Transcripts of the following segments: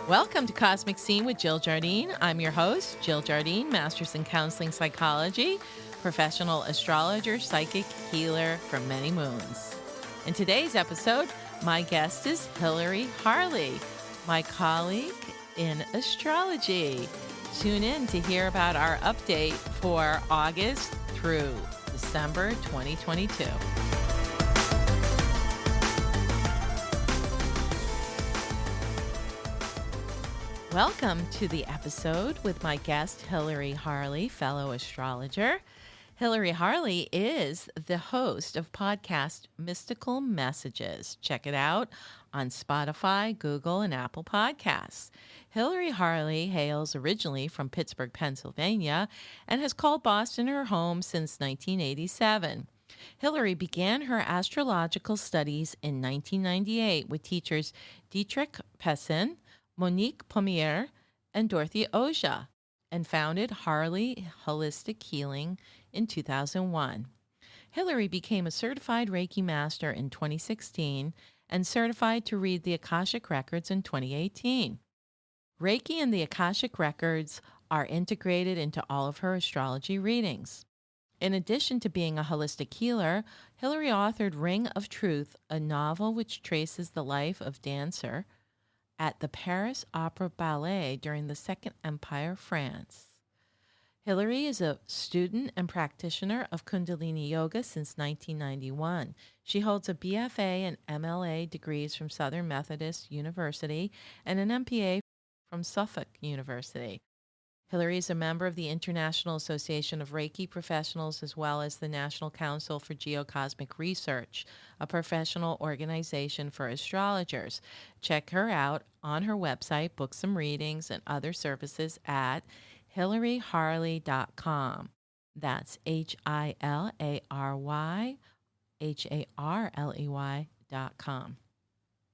Welcome to Cosmic Scene with Jill Jardine. I'm your host, Jill Jardine, Master's in Counseling Psychology, professional astrologer, psychic healer from many moons. In today's episode, my guest is Hilary Harley, my colleague in astrology. Tune in to hear about our update for August through December 2022. Welcome to the episode with my guest, Hilary Harley, fellow astrologer. Hilary Harley is the host of podcast Mystical Messages. Check it out on Spotify, Google, and Apple Podcasts. Hilary Harley hails originally from Pittsburgh, Pennsylvania, and has called Boston her home since 1987. Hilary began her astrological studies in 1998 with teachers Dietrech Pessin, Monique Pommier, and Dorothy Oja, and founded Harley Holistic Healing in 2001. Hilary became a certified Reiki Master in 2016 and certified to read the Akashic Records in 2018. Reiki and the Akashic Records are integrated into all of her astrology readings. In addition to being a holistic healer, Hilary authored Ring of Truth, a novel which traces the life of dancer at the Paris Opera Ballet during the Second Empire, France. Hilary is a student and practitioner of Kundalini Yoga since 1991. She holds a BFA and MLA degrees from Southern Methodist University and an MPA from Suffolk University. Hilary is a member of the International Association of Reiki Professionals as well as the National Council for Geocosmic Research, a professional organization for astrologers. Check her out on her website, book some readings and other services at hilaryharley.com. That's HILARYHARLEY.com.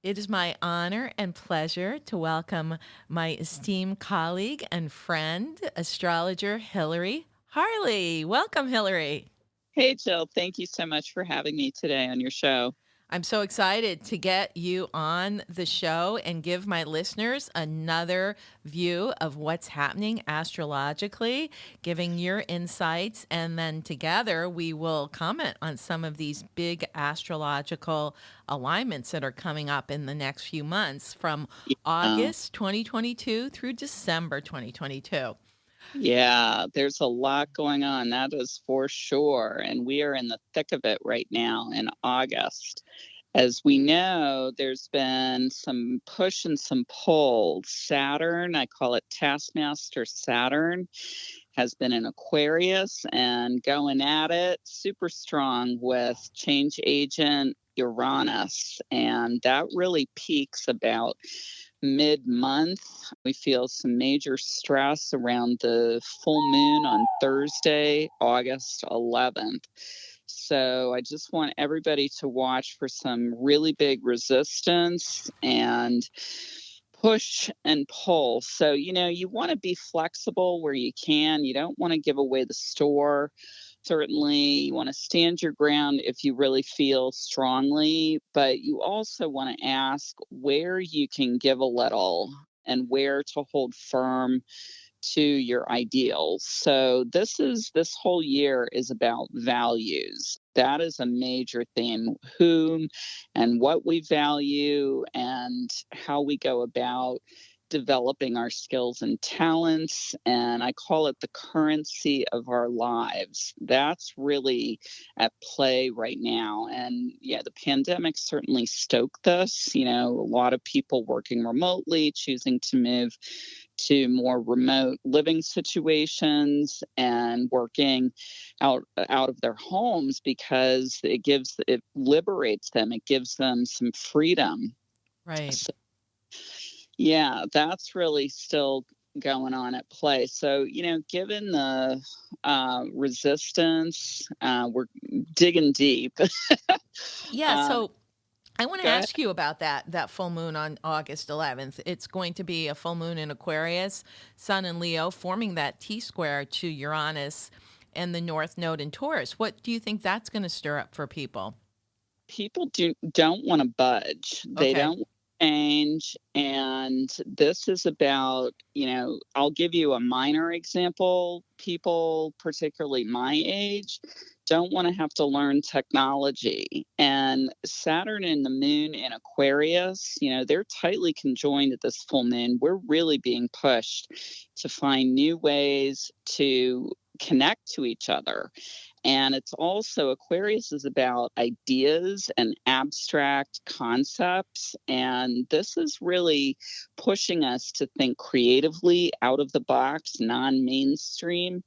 It is my honor and pleasure to welcome my esteemed colleague and friend, astrologer Hilary Harley. Welcome, Hilary. Hey, Jill. Thank you so much for having me today on your show. I'm so excited to get you on the show and give my listeners another view of what's happening astrologically, giving your insights, and then together we will comment on some of these big astrological alignments that are coming up in the next few months from August 2022 through December 2022. Yeah, there's a lot going on. That is for sure. And we are in the thick of it right now in August. As we know, there's been some push and some pull. Saturn, I call it Taskmaster Saturn, has been in Aquarius and going at it super strong with change agent Uranus. And that really peaks about mid-month. We feel some major stress around the full moon on Thursday, August 11th. So I just want everybody to watch for some really big resistance and push and pull. So, you want to be flexible where you can. You don't want to give away the store. Certainly, you want to stand your ground if you really feel strongly, but you also want to ask where you can give a little and where to hold firm to your ideals. So this whole year is about values. That is a major theme, whom and what we value and how we go about developing our skills and talents, and I call it the currency of our lives. That's really at play right now. And yeah, the pandemic certainly stoked this. A lot of people working remotely, choosing to move to more remote living situations and working out of their homes because it liberates them. It gives them some freedom. Right. So, yeah, that's really still going on at play. So, given the resistance, we're digging deep. Yeah, so I want to ask you about that full moon on August 11th. It's going to be a full moon in Aquarius, Sun in Leo, forming that T-square to Uranus and the North Node in Taurus. What do you think that's going to stir up for people? People don't want to budge. They Okay. don't change. And this is about, I'll give you a minor example. People, particularly my age, don't want to have to learn technology. And Saturn and the moon in Aquarius, they're tightly conjoined at this full moon. We're really being pushed to find new ways to connect to each other. And it's also, Aquarius is about ideas and abstract concepts. And this is really pushing us to think creatively, out of the box, non-mainstream.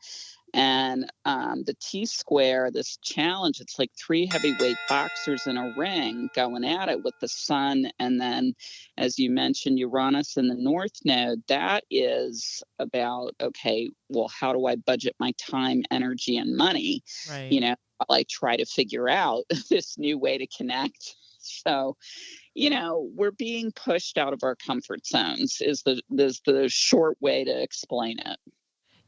And the T-square, this challenge, it's like three heavyweight boxers in a ring going at it with the sun. And then, as you mentioned, Uranus in the North Node, that is about, okay, well, how do I budget my time, energy, and money? Right. While I try to figure out this new way to connect. So, we're being pushed out of our comfort zones is the short way to explain it.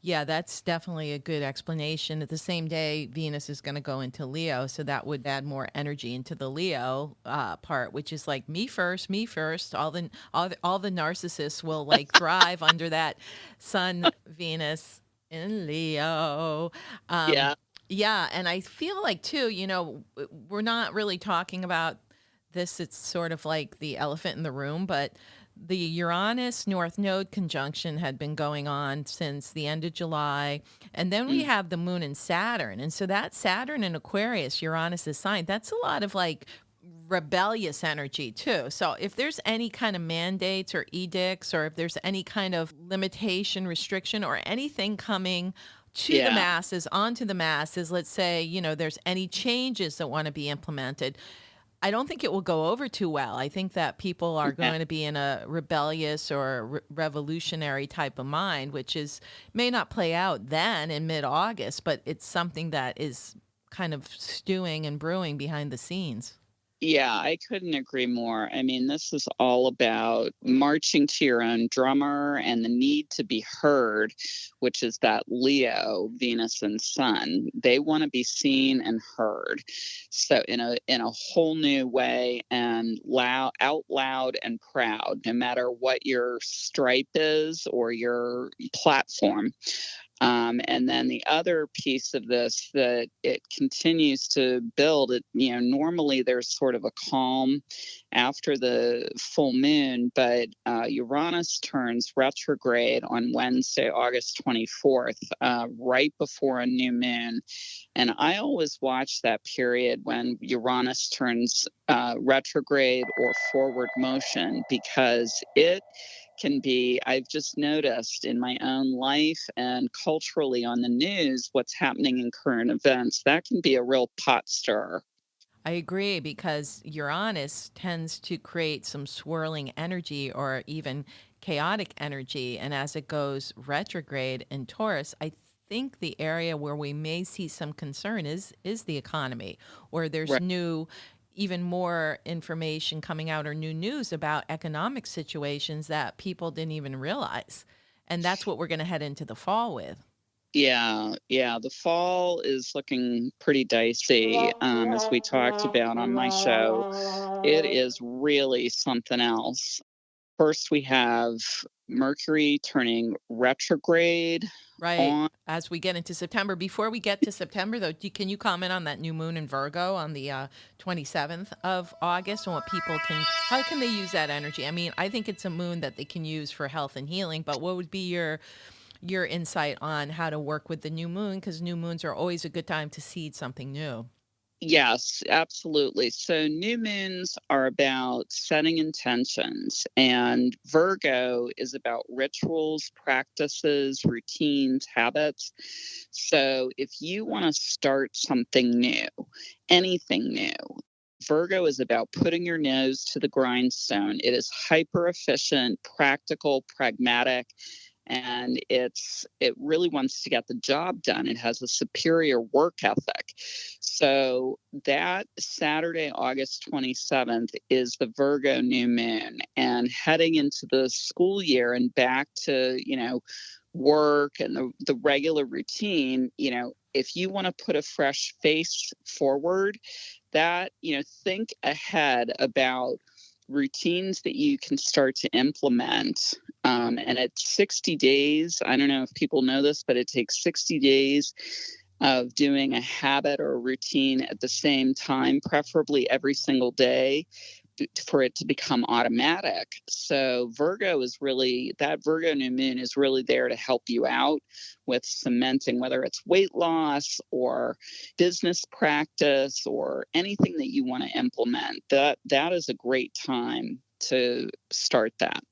Yeah, that's definitely a good explanation. At the same day, Venus is going to go into Leo, so that would add more energy into the Leo part, which is like me first, me first. All the narcissists will like thrive under that Sun, Venus in Leo. Yeah. Yeah, and I feel like too, we're not really talking about this. It's sort of like the elephant in the room, but the Uranus North Node conjunction had been going on since the end of July. And then we have the moon and Saturn. And so that Saturn in Aquarius, Uranus' sign, that's a lot of like rebellious energy too. So if there's any kind of mandates or edicts, or if there's any kind of limitation, restriction, or anything coming to the masses, onto the masses, let's say, there's any changes that want to be implemented, I don't think it will go over too well. I think that people are going to be in a rebellious or revolutionary type of mind, which may not play out then in mid-August, but it's something that is kind of stewing and brewing behind the scenes. Yeah, I couldn't agree more. I mean, this is all about marching to your own drummer and the need to be heard, which is that Leo, Venus and Sun. They want to be seen and heard. So in a whole new way, and out loud and proud, no matter what your stripe is or your platform. And then the other piece of this that it continues to build, normally there's sort of a calm after the full moon, but Uranus turns retrograde on Wednesday, August 24th, right before a new moon. And I always watch that period when Uranus turns retrograde or forward motion, because it can be, I've just noticed in my own life and culturally on the news, what's happening in current events, that can be a real pot stirrer. I agree, because Uranus tends to create some swirling energy or even chaotic energy. And as it goes retrograde in Taurus, I think the area where we may see some concern is the economy, or there's Right. even more information coming out or new news about economic situations that people didn't even realize. And that's what we're going to head into the fall with. Yeah. The fall is looking pretty dicey, as we talked about on my show. It is really something else. First, we have Mercury turning retrograde Right. on. As we get into September, before we get to September, though, can you comment on that new moon in Virgo on the 27th of August, and how can they use that energy? I mean, I think it's a moon that they can use for health and healing, but what would be your insight on how to work with the new moon? Because new moons are always a good time to seed something new. Yes, absolutely. So new moons are about setting intentions, and Virgo is about rituals, practices, routines, habits. So if you want to start something new, anything new, Virgo is about putting your nose to the grindstone. It is hyper efficient, practical, pragmatic, and it really wants to get the job done. It has a superior work ethic. So that Saturday, August 27th, is the Virgo new moon, and heading into the school year and back to, work and the regular routine, if you want to put a fresh face forward, that, think ahead about routines that you can start to implement. And it's 60 days. I don't know if people know this, but it takes 60 days of doing a habit or a routine at the same time, preferably every single day, for it to become automatic. So Virgo is really, that Virgo new moon is really there to help you out with cementing, whether it's weight loss or business practice or anything that you want to implement. That is a great time to start that.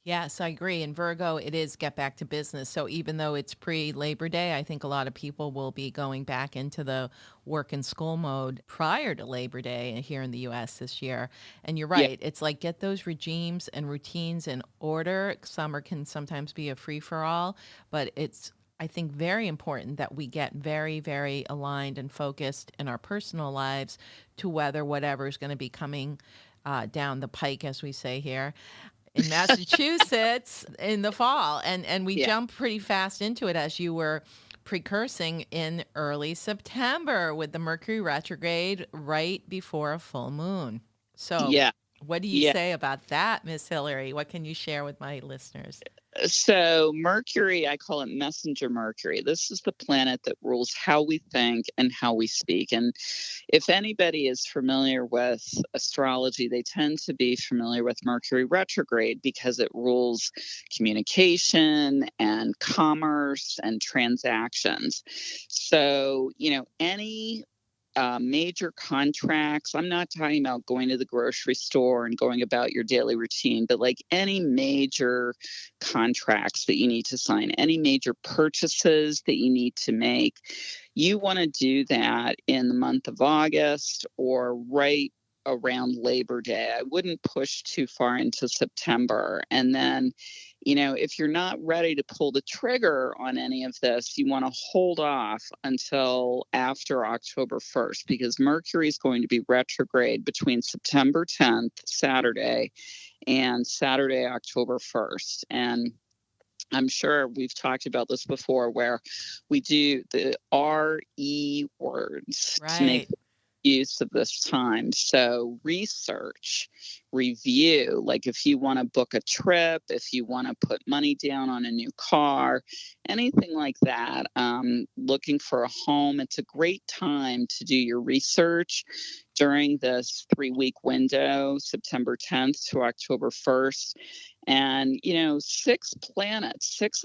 Yes, I agree. In Virgo, it is get back to business. So even though it's pre-Labor Day, I think a lot of people will be going back into the work and school mode prior to Labor Day here in the US this year. And you're Yeah. right. It's like get those regimes and routines in order. Summer can sometimes be a free for all, but it's, I think, very important that we get very, very aligned and focused in our personal lives to weather whatever is going to be coming down the pike, as we say here in Massachusetts in the fall. And we Yeah. jumped pretty fast into it, as you were precursing, in early September with the Mercury retrograde right before a full moon. So Yeah. what do you Yeah. say about that, Miss Hilary? What can you share with my listeners? So Mercury, I call it messenger Mercury. This is the planet that rules how we think and how we speak. And if anybody is familiar with astrology, they tend to be familiar with Mercury retrograde because it rules communication and commerce and transactions. So, any major contracts. I'm not talking about going to the grocery store and going about your daily routine, but like any major contracts that you need to sign, any major purchases that you need to make, you want to do that in the month of August or right around Labor Day. I wouldn't push too far into September. And then, if you're not ready to pull the trigger on any of this, you want to hold off until after October 1st, because Mercury is going to be retrograde between September 10th, Saturday, and Saturday, October 1st. And I'm sure we've talked about this before, where we do the RE words to make Right. use of this time. So research, review, like if you want to book a trip, if you want to put money down on a new car, anything like that, looking for a home, it's a great time to do your research during this 3-week window, September 10th to October 1st. And, 6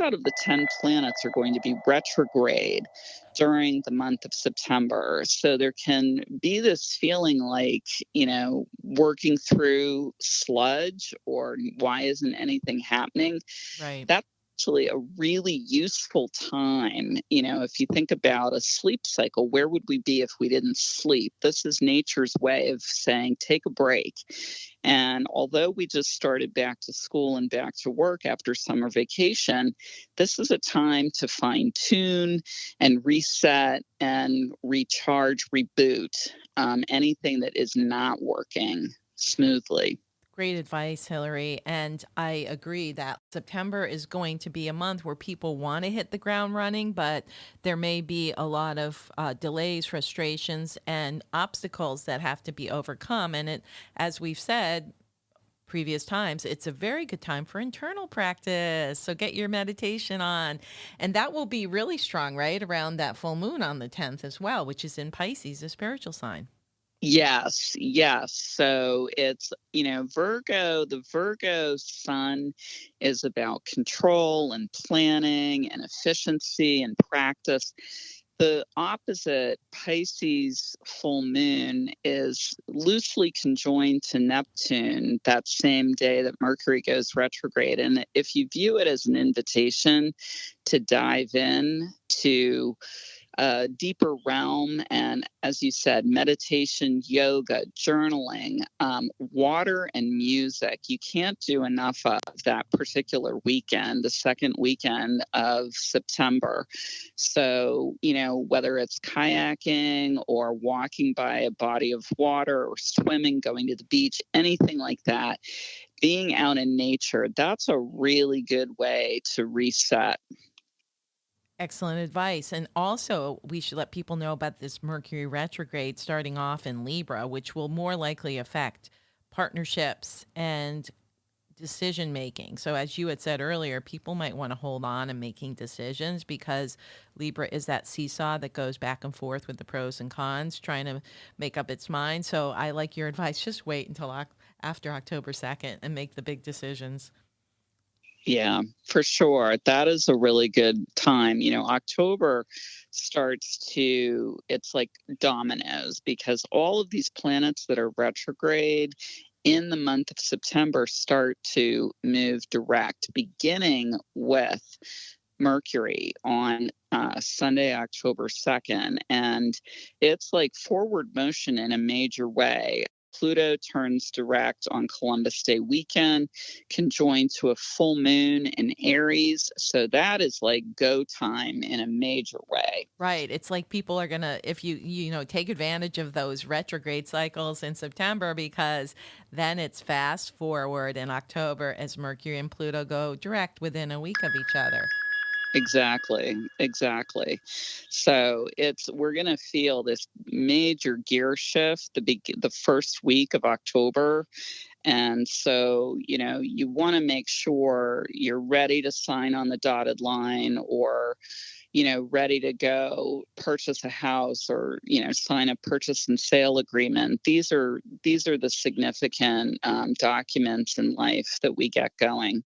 out of the 10 planets are going to be retrograde during the month of September. So there can be this feeling like, working through sludge, or why isn't anything happening? Right. That's actually a really useful time. If you think about a sleep cycle, where would we be if we didn't sleep? This is nature's way of saying, take a break. And although we just started back to school and back to work after summer vacation, this is a time to fine tune and reset and recharge, reboot anything that is not working smoothly. Great advice, Hilary. And I agree that September is going to be a month where people want to hit the ground running, but there may be a lot of delays, frustrations, and obstacles that have to be overcome. And as we've said previous times, it's a very good time for internal practice. So get your meditation on. And that will be really strong, right? Around that full moon on the 10th as well, which is in Pisces, a spiritual sign. Yes, yes. So it's, the Virgo sun is about control and planning and efficiency and practice. The opposite, Pisces full moon, is loosely conjoined to Neptune that same day that Mercury goes retrograde. And if you view it as an invitation to dive in to a deeper realm, and as you said, meditation, yoga, journaling, water, and music, you can't do enough of that particular weekend, the second weekend of September. So, whether it's kayaking or walking by a body of water or swimming, going to the beach, anything like that, being out in nature, that's a really good way to reset. Excellent advice. And also, we should let people know about this Mercury retrograde starting off in Libra, which will more likely affect partnerships and decision making. So as you had said earlier, people might want to hold on and making decisions because Libra is that seesaw that goes back and forth with the pros and cons, trying to make up its mind. So I like your advice. Just wait until after October 2nd and make the big decisions. Yeah, for sure. That is a really good time. October it's like dominoes, because all of these planets that are retrograde in the month of September start to move direct, beginning with Mercury on Sunday, October 2nd. And it's like forward motion in a major way. Pluto turns direct on Columbus Day weekend, conjoined to a full moon in Aries. So that is like go time in a major way. Right. It's like people are going to, if you take advantage of those retrograde cycles in September, because then it's fast forward in October as Mercury and Pluto go direct within a week of each other. Exactly. So we're going to feel this major gear shift the first week of October. And so, you want to make sure you're ready to sign on the dotted line, or, ready to go purchase a house, or, sign a purchase and sale agreement. These are the significant documents in life that we get going.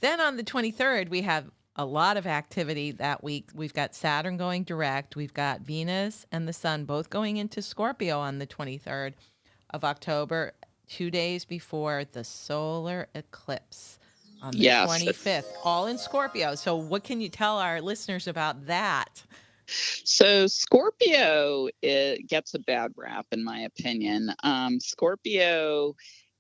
Then on the 23rd, we have a lot of activity that week. We've got Saturn going direct. We've got Venus and the Sun both going into Scorpio on the 23rd of October, 2 days before the solar eclipse on the 25th, all in Scorpio. So what can you tell our listeners about that? So Scorpio, it gets a bad rap, in my opinion. Scorpio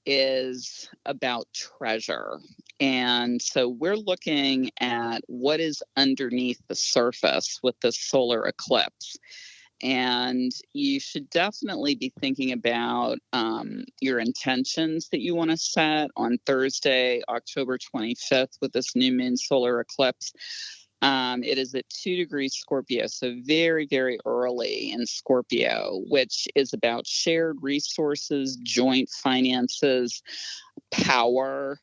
is about treasure. And so we're looking at what is underneath the surface with the solar eclipse. And you should definitely be thinking about your intentions that you want to set on Thursday, October 25th, with this new moon solar eclipse. It is at 2 degrees Scorpio, so very, very early in Scorpio, which is about shared resources, joint finances, power,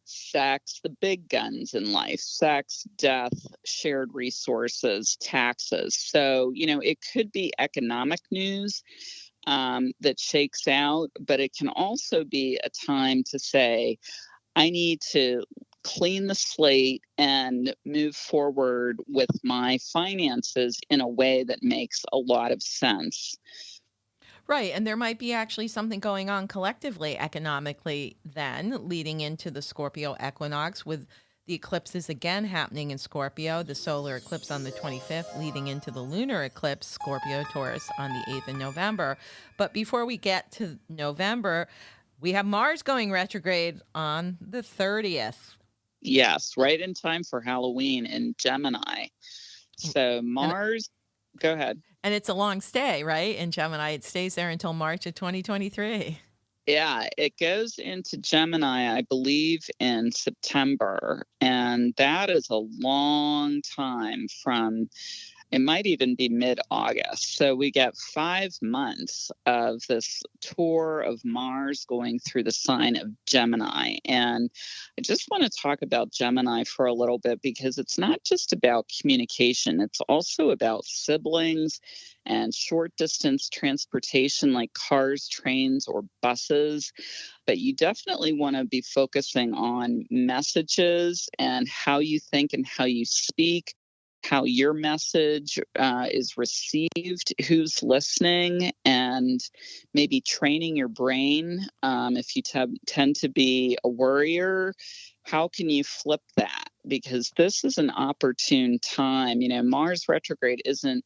sex, the big guns in life: sex, death, shared resources, taxes. So, it could be economic news that shakes out, but it can also be a time to say, I need to clean the slate and move forward with my finances in a way that makes a lot of sense. Right. And there might be actually something going on collectively, economically, then leading into the Scorpio equinox, with the eclipses again happening in Scorpio, the solar eclipse on the 25th, leading into the lunar eclipse, Scorpio Taurus, on the 8th of November. But before we get to November, we have Mars going retrograde on the 30th. Yes, right in time for Halloween in Gemini. So Mars, go ahead. And it's a long stay, right? In Gemini, it stays there until March of 2023. Yeah, it goes into Gemini, I believe, in September. And that is a long time from, it might even be mid-August. So we get 5 months of this tour of Mars going through the sign of Gemini. And I just want to talk about Gemini for a little bit, because it's not just about communication. It's also about siblings and short distance transportation like cars, trains, or buses. But you definitely want to be focusing on messages and how you think and how you speak, how your message is received, who's listening, and maybe training your brain. If you tend to be a worrier, how can you flip that? Because this is an opportune time. Mars retrograde isn't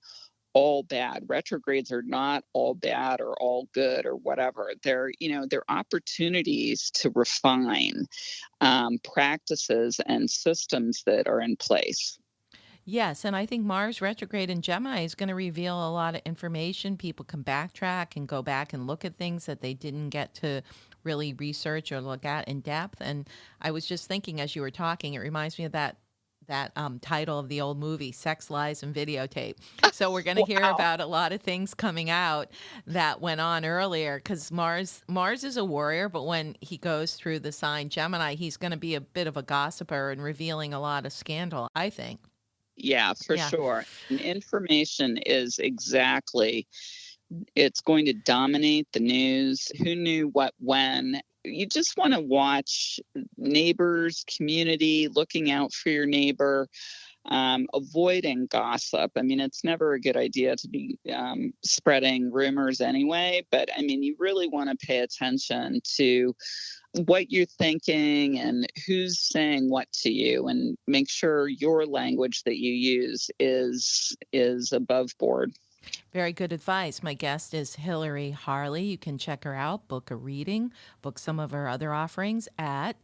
all bad. Retrogrades are not all bad or all good or whatever. They're opportunities to refine practices and systems that are in place. Yes, and I think Mars retrograde in Gemini is going to reveal a lot of information. People can backtrack and go back and look at things that they didn't get to really research or look at in depth. And I was just thinking as you were talking, it reminds me of that title of the old movie, Sex, Lies, and Videotape. So we're going to hear Wow. about a lot of things coming out that went on earlier, because Mars is a warrior, but when he goes through the sign Gemini, he's going to be a bit of a gossiper and revealing a lot of scandal, I think. Yeah, for Yeah. sure. And information is it's going to dominate the news. Who knew what when? You just want to watch neighbors, community, looking out for your neighbor, avoiding gossip. I mean, it's never a good idea to be spreading rumors anyway, but I mean, you really want to pay attention to what you're thinking and who's saying what to you, and make sure your language that you use is above board. Very good advice. My guest is Hilary Harley. You can check her out, book a reading, book some of her other offerings at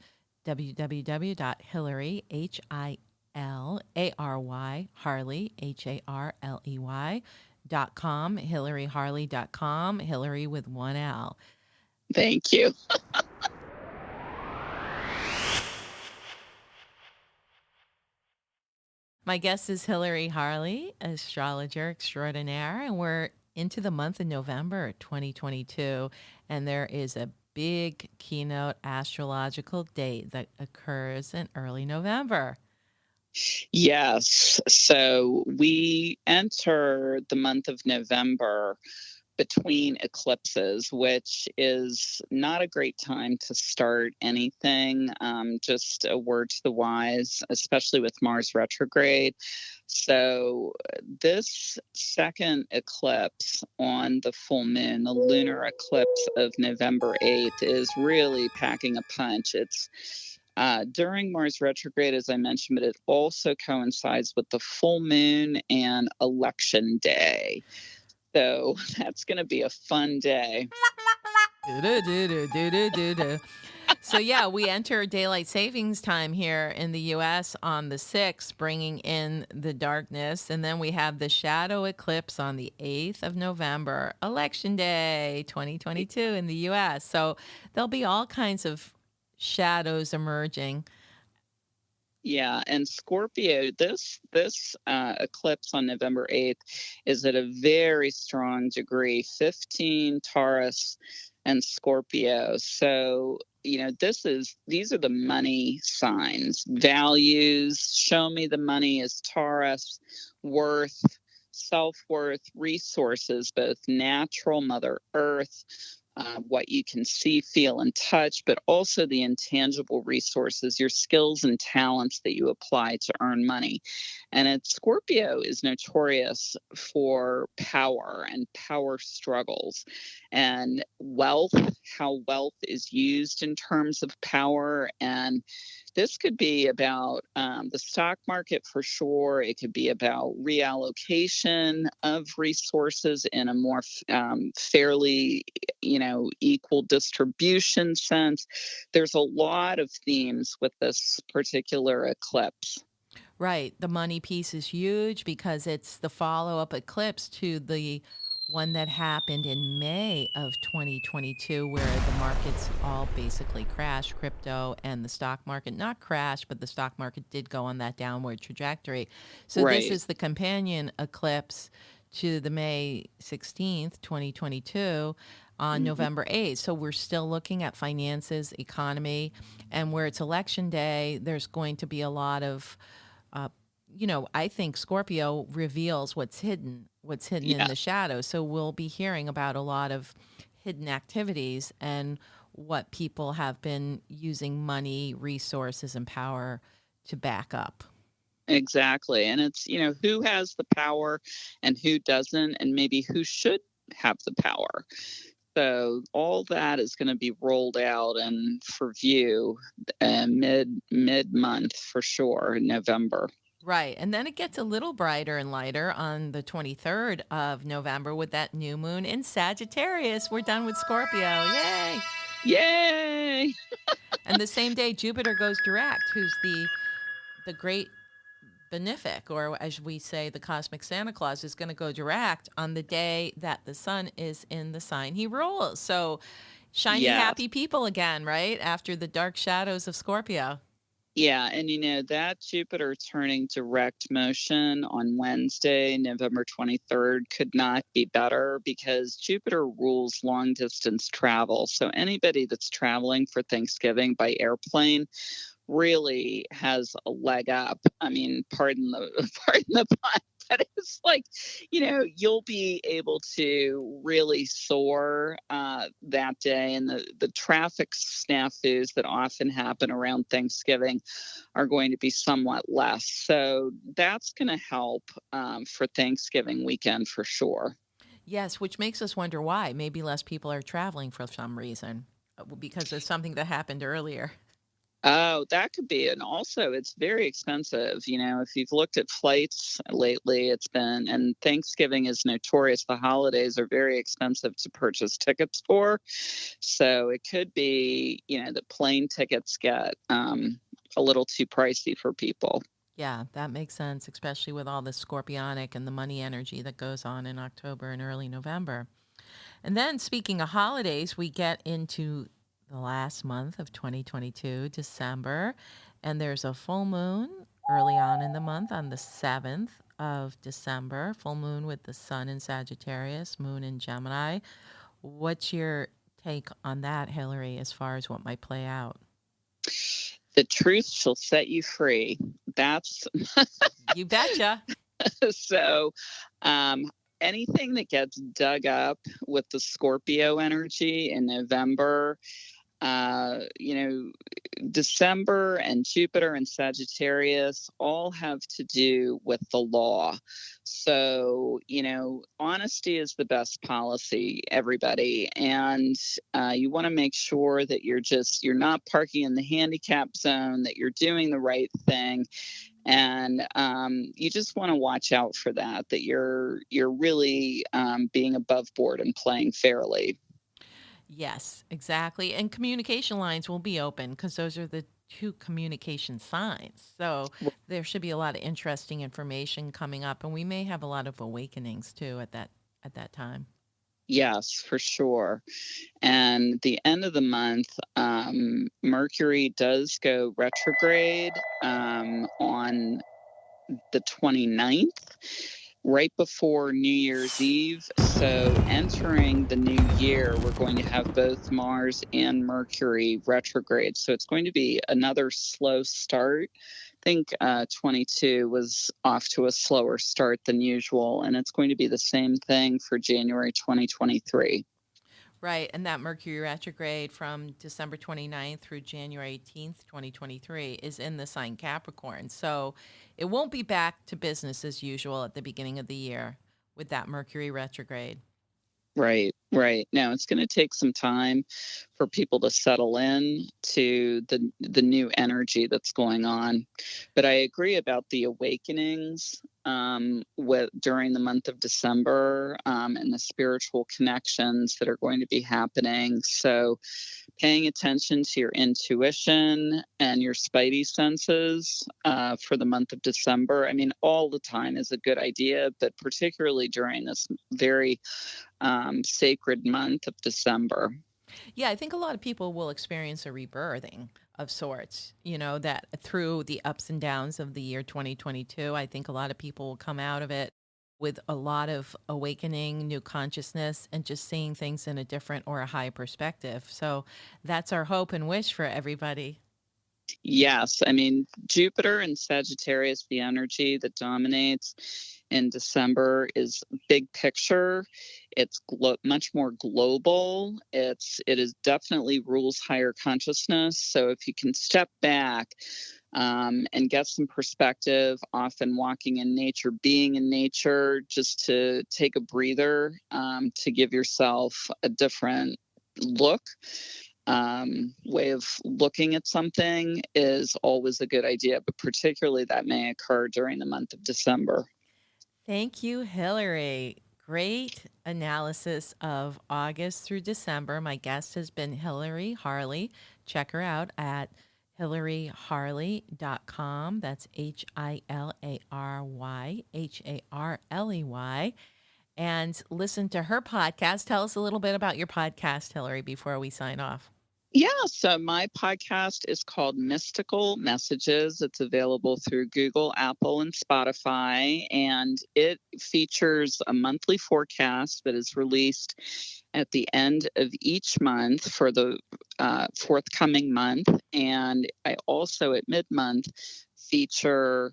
www.hilary, Hilary, Harley, Harley.com, hilaryharley.com, Hilary with one L. Thank you. My guest is Hilary Harley, astrologer extraordinaire, and we're into the month of November 2022, and there is a big keynote astrological date that occurs in early November. Yes. So we enter the month of November between eclipses, which is not a great time to start anything. Just a word to the wise, especially with Mars retrograde. So this second eclipse on the full moon, the lunar eclipse of November 8th, is really packing a punch. It's during Mars retrograde, as I mentioned, but it also coincides with the full moon and election day. So that's going to be a fun day. So, yeah, we enter daylight savings time here in the U.S. on the 6th, bringing in the darkness. And then we have the shadow eclipse on the 8th of November, Election Day 2022 in the U.S. So there'll be all kinds of shadows emerging. Yeah, and Scorpio, this eclipse on November 8th is at a very strong degree, 15 Taurus and Scorpio. So, these are the money signs. Values, show me the money is Taurus, worth, self-worth, resources, both natural, Mother Earth, what you can see, feel, and touch, but also the intangible resources, your skills and talents that you apply to earn money. And Scorpio is notorious for power and power struggles and wealth, how wealth is used in terms of power. And this could be about the stock market for sure. It could be about reallocation of resources in a more fairly, equal distribution sense. There's a lot of themes with this particular eclipse. Right. The money piece is huge because it's the follow-up eclipse to the one that happened in May of 2022, where the markets all basically crashed, crypto and the stock market not crashed, but the stock market did go on that downward trajectory. So Right. this is the companion eclipse to the May 16th, 2022 on November 8th. So we're still looking at finances, economy, and where it's election day, there's going to be a lot of I think Scorpio reveals what's hidden in the shadows. So we'll be hearing about a lot of hidden activities and what people have been using money, resources, and power to back up. Exactly. And it's, who has the power and who doesn't, and maybe who should have the power. So all that is going to be rolled out and for view mid-month for sure in November. Right. And then it gets a little brighter and lighter on the 23rd of November with that new moon in Sagittarius. We're done with Scorpio. Yay. Yay. And the same day Jupiter goes direct, who's the great benefic, or as we say, the cosmic Santa Claus, is going to go direct on the day that the sun is in the sign he rules. So shiny, happy people again, right? After the dark shadows of Scorpio. Yeah, and that Jupiter turning direct motion on Wednesday, November 23rd could not be better because Jupiter rules long distance travel. So anybody that's traveling for Thanksgiving by airplane really has a leg up. I mean, pardon the pardon the pun, but it's like, you'll be able to really soar that day, and the traffic snafus that often happen around Thanksgiving are going to be somewhat less. So that's going to help for Thanksgiving weekend for sure. Yes, which makes us wonder why. Maybe less people are traveling for some reason because of something that happened earlier. Oh, that could be. And also, it's very expensive. If you've looked at flights lately, and Thanksgiving is notorious. The holidays are very expensive to purchase tickets for. So it could be, the plane tickets get a little too pricey for people. Yeah, that makes sense, especially with all the scorpionic and the money energy that goes on in October and early November. And then, speaking of holidays, we get into the last month of 2022, December, and there's a full moon early on in the month on the 7th of December, full moon with the sun in Sagittarius, moon in Gemini. What's your take on that, Hilary, as far as what might play out? The truth shall set you free. That's You betcha. so. Anything that gets dug up with the Scorpio energy in November, December and Jupiter and Sagittarius all have to do with the law. So, honesty is the best policy, everybody. And you want to make sure that you're not parking in the handicap zone, that you're doing the right thing. And you just want to watch out for that you're really being above board and playing fairly. Yes, exactly. And communication lines will be open because those are the two communication signs. So there should be a lot of interesting information coming up, and we may have a lot of awakenings too at that time. Yes, for sure. And the end of the month, Mercury does go retrograde on the 29th, right before New Year's Eve. So entering the new year, we're going to have both Mars and Mercury retrograde. So it's going to be another slow start. I think 22 was off to a slower start than usual, and it's going to be the same thing for January 2023. Right. And that Mercury retrograde from December 29th through January 18th, 2023 is in the sign Capricorn. So it won't be back to business as usual at the beginning of the year with that Mercury retrograde. Right, right. Now it's going to take some time for people to settle in to the new energy that's going on. But I agree about the awakenings during the month of December and the spiritual connections that are going to be happening. So paying attention to your intuition and your spidey senses for the month of December. I mean, all the time is a good idea, but particularly during this very sacred month of December. Yeah, I think a lot of people will experience a rebirthing of sorts, that through the ups and downs of the year 2022, I think a lot of people will come out of it with a lot of awakening, new consciousness, and just seeing things in a different or a high perspective. So that's our hope and wish for everybody. Yes, I mean, Jupiter and Sagittarius, the energy that dominates in December is big picture. It's much more global. It is definitely rules higher consciousness. So if you can step back and get some perspective, often walking in nature, being in nature, just to take a breather, to give yourself a different look. Way of looking at something is always a good idea, but particularly that may occur during the month of December. Thank you, Hilary. Great analysis of August through December. My guest has been Hilary Harley. Check her out at hilaryharley.com. That's HILARYHARLEY. And listen to her podcast. Tell us a little bit about your podcast, Hilary, before we sign off. Yeah, so my podcast is called Mystical Messages. It's available through Google, Apple, and Spotify, and it features a monthly forecast that is released at the end of each month for the forthcoming month. And I also, at mid-month, feature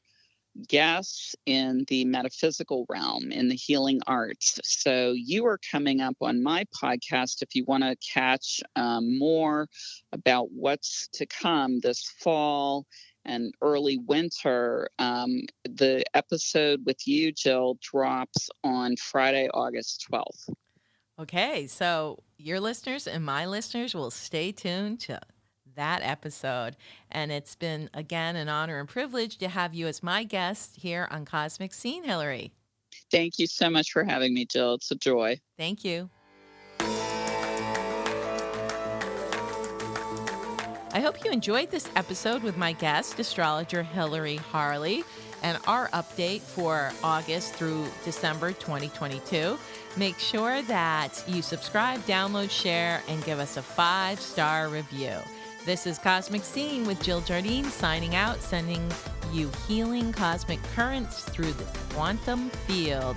guests in the metaphysical realm, in the healing arts. So you are coming up on my podcast if you want to catch more about what's to come this fall and early winter. The episode with you, Jill, drops on Friday, August 12th. Okay, so your listeners and my listeners will stay tuned to that episode. And it's been, again, an honor and privilege to have you as my guest here on Cosmic Scene, Hilary. Thank you so much for having me, Jill. It's a joy. Thank you. I hope you enjoyed this episode with my guest, astrologer Hilary Harley, and our update for August through December 2022. Make sure that you subscribe, download, share, and give us a 5-star review. This is Cosmic Scene with Jill Jardine signing out, sending you healing cosmic currents through the quantum field.